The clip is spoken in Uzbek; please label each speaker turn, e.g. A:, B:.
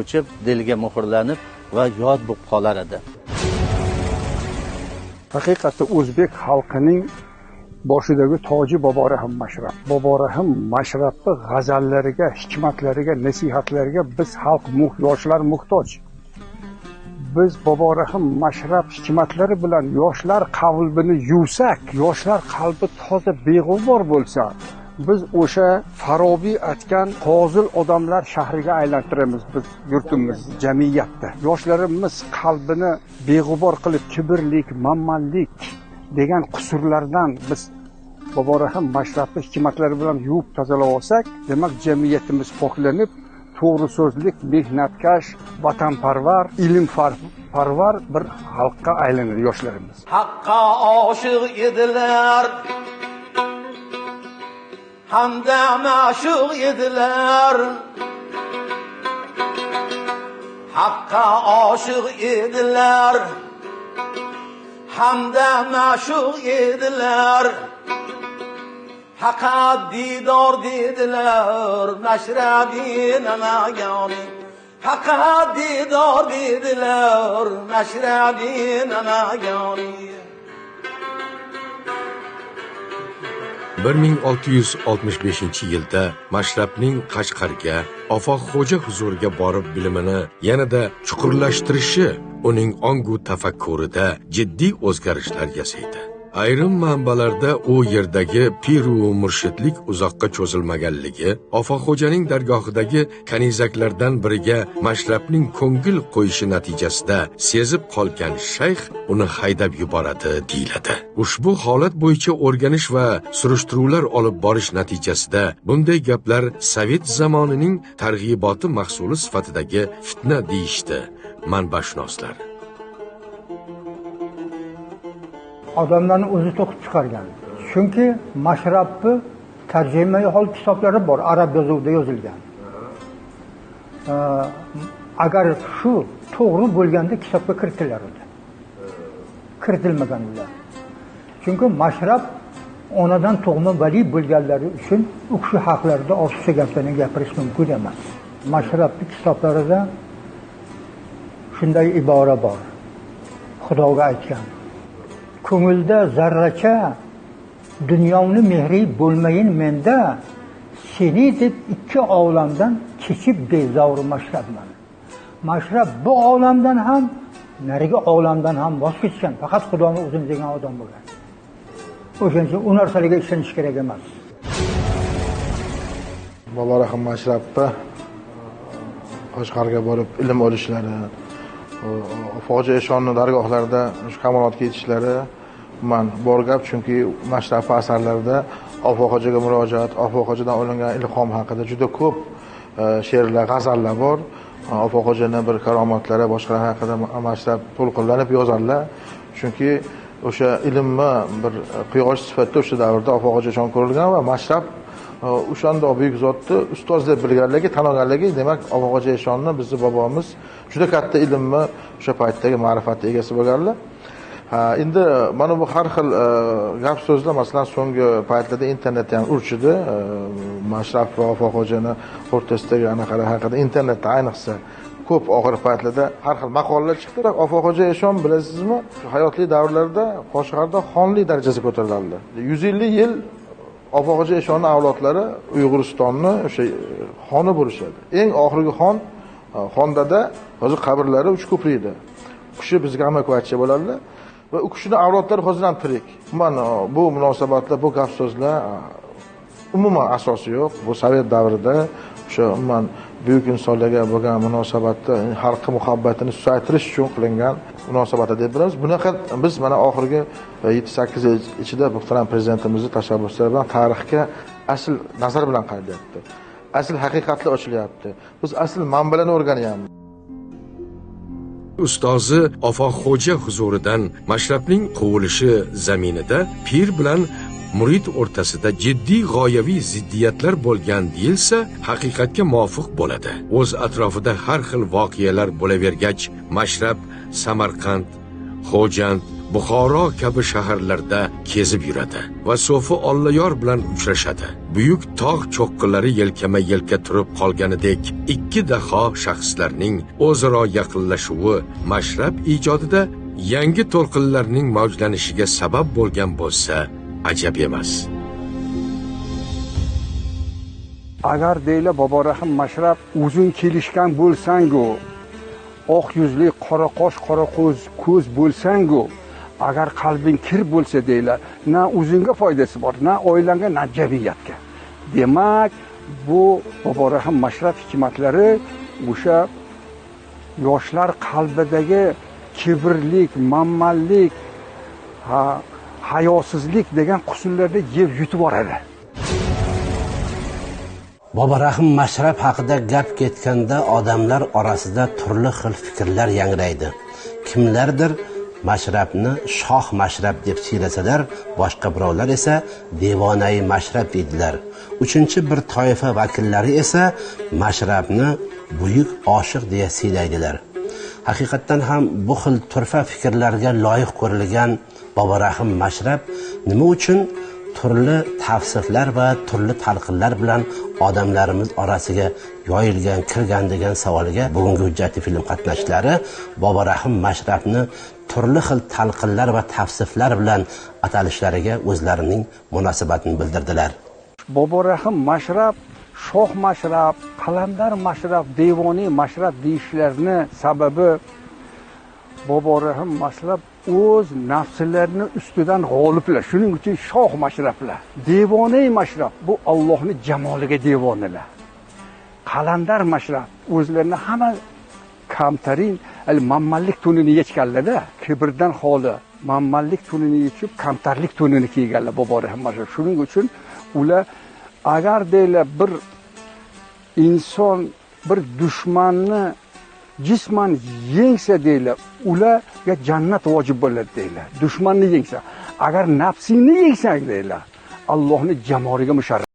A: o'chib, dilga muhrlanib va yod bo'lib qolar edi.
B: Haqiqatda o'zbek xalqining boshidagi toji Bobo Rahim Mashrab. Bobo Rahim Mashrabning g'azallariga, hikmatlariga, nasihatlariga biz xalq yoshlar muhtoj. Biz Bobo Rahim Mashrab hikmatlari bilan yoshlar qalbini yuvsak, yoshlar qalbi toza beg'ubor bo'lsa, biz o'sha Farobiy aytgan fozil odamlar shahriga aylantiramiz biz yurtimiz, jamiyatda. Yoshlarimiz qalbini beg'ubor qilib kibrlik, manmanlik degan qusurlardan biz Bobo Rahim Mashrabning hikmatlari bilan yuvib tozalab olsak, demak jamiyatimiz poklanib, to'g'ri so'zlik, mehnatkash, vatanparvar, ilmparvar bir xalqqa aylanadi yoshlarimiz.
C: Haqqa oshiq edilar, hamda ma'shuq edilar. Haqqa oshiq edilar, hamda ma'shuq edilar. Haqqa didor dedilar, Mashrabiy namagani. Haqqa didor dedilar, Mashrabiy namagani.
D: 1665-yilda Mashrabning Qashqarga, Ofoqxo'ja huzuriga borib bilimini yanada chuqurlashtirishi uning ongu tafakkurida jiddiy o'zgarishlar yasaydi. Ayrim manbalarda u yerdagi piru murshidlik uzoqqa cho'zilmaganligi, Ofoqxo'janing dargohidagi kanizaklardan biriga Mashrabning ko'ngil qo'yishi natijasida sezib qolgan shayx uni haydab yuboradi deyiladi. Ushbu holat bo'yicha o'rganish va surishtiruvlar olib borish natijasida bunday gaplar Sovet zamonining targ'iboti mahsuli sifatidagi fitna deyishdi manbashunoslar.
E: Odamlarni o'zi to'qib chiqargan. Chunki Mashrabni tarjimai hol kitoblari bor, arab yozuvida yozilgan. Agar shu to'g'ri bo'lganda kitobga kiritilar edi. Kiritilmagan ular. Chunki Mashrab onadan tug'ma vali bo'lganlari uchun u kishi haqlarida ortiqcha gaplarni gapirish mumkin emas. Mashrabning kitoblarida shunday ibora bor. Xudoga aytgan: ko'ngilda zarracha dunyoni mehri bo'lmayin menda, seni deb ikki olamdan kechib bezovr Mashrabman. Mashrab bu olamdan ham, narigi olamdan ham voz kechgan, faqat Xudoni o'zini degan odam bo'lgan. O'shancha u narsalarga ishonish kerak emas.
F: Bobo Rahim Mashrabni Qashqarga borib ilm olishlari, Foji eshonni dargohlarida kamolotga yetishlari man bor gap, chunki Mashrab asarlarida Ofoqxo'jaga murojaat, Ofoqxo'jadan olingan ilhom haqida juda ko'p she'rlar, g'azallar bor. Ofoqxo'janing bir karomatlari, boshqalar haqida Mashrab to'lqinlanib yozadilar. Chunki o'sha ilmni bir quyosh sifatida o'sha davrda Ofoqxo'ja eshon ko'rilgan va Mashrab o'shanda buyuk zotni ustoz deb bilganligi, tan olganligi, demak Ofoqxo'ja eshonni bizni bobomiz juda katta ilmni o'sha paytdagi ma'rifatga egasi bo'lganlar. Endi mana bu har xil gap so'zlar, masalan, so'nggi paytlarda internetda ham urchidi. Mashrab va Ofoqxo'jani o'rtasidagi anaqalar haqida internetda ayniqsa ko'p oxirgi paytlarda har xil maqolalar chiqdi. Ofoqxo'ja eshon bilasizmi, hayotli davrlarda Qo'shg'arda xonlik darajasiga ko'tarildi. 150 yil Ofoqxo'ja eshonning avlodlari Uyg'uristonni o'sha xoni bo'lishadi. Eng oxirgi xondada hozir qabrlari 3 ko'prikda. U kishi bizga amakivachcha bo'ladilar va u kishining avlodlari hozir ham tirik. Mana bu munosabatda bu gap so'zlar umuman asosi yo'q. Bu Sovet davrida o'sha umuman buyuk insonlarga bo'lgan munosabatda xalqqa muhabbatini susaytirish uchun qilingan munosabat deb bilamiz. Bunaqa biz mana oxirgi 7-8 yil ichida muhtaram prezidentimizning tashabbuslari bilan tarixga asl nazar bilan qarayapti. Asl haqiqatlar ochilyapti. Biz asl manbalarni o'rganyapmiz.
D: Ustozi Ofoqxo'ja huzuridan Mashrabning quvilishi zaminida pir bilan murid o'rtasida jiddiy g'oyaviy ziddiyatlar bo'lgan deyilsa, haqiqatga muvofiq bo'ladi. O'z atrofida har xil voqealar bo'lavergach, Mashrab Samarqand, Xo'jand, Buxoro kabi shaharlarda kezib yuradi va So'fi Olloyor bilan uchrashadi. Buyuk tog' cho'qqilari yelkama-yelka turib qolganidek, ikki daho shaxslarning o'zaro yaqinlashuvi mashrab ijodida yangi to'lqinlarning mavjlanishiga sabab bo'lgan bo'lsa, ajab emas.
B: Agar deyla Boborahim Mashrab uzun kelishgan bo'lsangu, oq yuzli, qora qosh, qora ko'z bo'lsangu, agar qalbing kir bo'lsa deyla, na o'zingga foydasi bor, na oilangga, na jamiyatga. Demak, bu Boborahim Mashrab hikmatlari o'sha yoshlar qalbidagi kibrlik, manmanlik, hayosizlik degan qusurlarni yeb yutib boradi.
G: Boborahim Mashrab haqida gap ketganda odamlar orasida turli xil fikrlar yangraydi. Kimlardir Mashrabni Shoh Mashrab deb siylasalar, boshqa birovlar esa devonai Mashrab deydilar. Uchinchi bir toifa vakillari esa Mashrabni buyuk oshiq deya siylaydilar. Haqiqatan ham bu xil turfa fikrlarga loyiq ko'rilgan Boborahim Mashrab nima uchun turli tafsirlar va turli talqinlar bilan odamlarimiz orasiga yoyilgan, kirgan degan savoliga bugungi hujjatli film qatnashchilari Boborahim Mashrabni turli xil talqinlar va tavsiflar bilan atalishlariga o'zlarining munosabatini bildirdilar.
B: Boborahim Mashrab, Shoh Mashrab, Qalandar Mashrab, Devoniy Mashrab deyishlarini sababi Boborahim Mashrab o'z nafslarni ustidan g'oliblar. Shuning uchun Shoh Mashrablar. Devoniy Mashrab bu Allohning jamoliga devonilar. Qalandar Mashrab o'zlarini hamma kamtarin manmanlik tunini yechganlar-da, kibrdan xoli manmanlik tunini yechib, kamtarlik tunini kiyganlar Boborahim Mashrab. Shuning uchun ular agar deylar bir inson bir dushmanni jisman yengsa deylar, ularga jannat vojib bo'ladi deylar. Dushmanni yengsa, agar nafsingni yengsang deylar, Allohning jamoliga musharraf